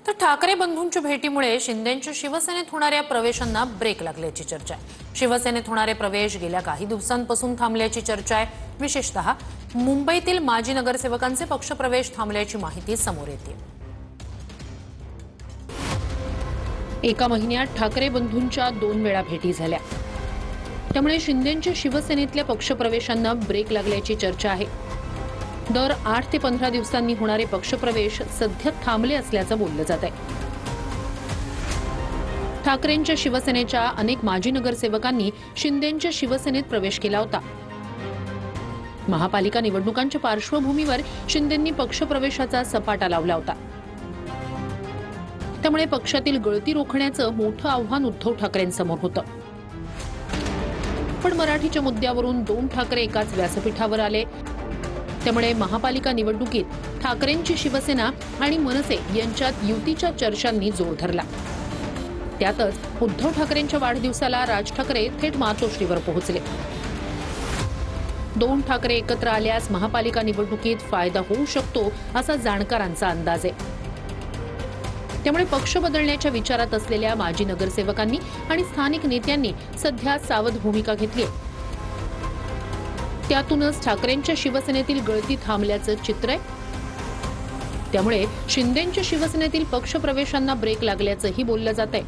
तर ठाकरे बंधूंच्या भेटीमुळे शिंदेंच्या शिवसेनेत होणाऱ्या प्रवेशांना ब्रेक लागल्याची चर्चा आहे। शिवसेनेत होणारे प्रवेश गेल्या काही दिवसांपासून थांबल्याची चर्चा आहे। विशेषतः मुंबईतील माजी नगरसेवकांचे पक्षप्रवेश थांबल्याची माहिती समोर येते। एका महिन्यात ठाकरे बंधूंच्या 2 वेळा भेटी झाल्या, त्यामुळे शिंदेंच्या शिवसेनेतल्या पक्षप्रवेशांना ब्रेक लागल्याची चर्चा आहे। दर 8 ते 15 दिवसांनी होणारे पक्षप्रवेश सध्या थांबले असल्याचं बोललं जात आहे। ठाकरेंच्या शिवसेनेच्या अनेक माजी नगरसेवकांनी शिंदेंच्या शिवसेनेत प्रवेश केला होता। महापालिका निवडणुकांच्या पार्श्वभूमीवर शिंदेंनी पक्षप्रवेशाचा सपाटा लावला होता। त्यामुळे पक्षातील गळती रोखण्याचं मोठं आव्हान उद्धव ठाकरेंसमोर होतं। पण मराठीच्या मुद्द्यावरून 2 ठाकरे एकाच व्यासपीठावर आले, त्यामुळे महापालिका निवडणुकीत ठाकरेंची शिवसेना आणि मनसे यांच्यात युतीच्या चर्चांनी जोर धरला। त्यातच उद्धव ठाकरेंच्या वाढदिवसाला राज ठाकरे थेट मातोश्रीवर पोहोचले। 2 ठाकरे एकत्र आल्यास महापालिका निवडणुकीत फायदा होऊ शकतो असा जाणकारांचा अंदाज आहे। त्यामुळे पक्ष बदलण्याच्या विचारात असलेल्या माजी नगरसेवकांनी आणि स्थानिक नेत्यांनी सध्या सावध भूमिका घेतली आहे। त्यातूनच ठाकरेंच्या शिवसेनेतील गळती थांबल्याचं चित्र आहे। त्यामुळे शिंदेंच्या शिवसेनेतील पक्षप्रवेशांना ब्रेक लागल्याचंही बोललं जात आहे।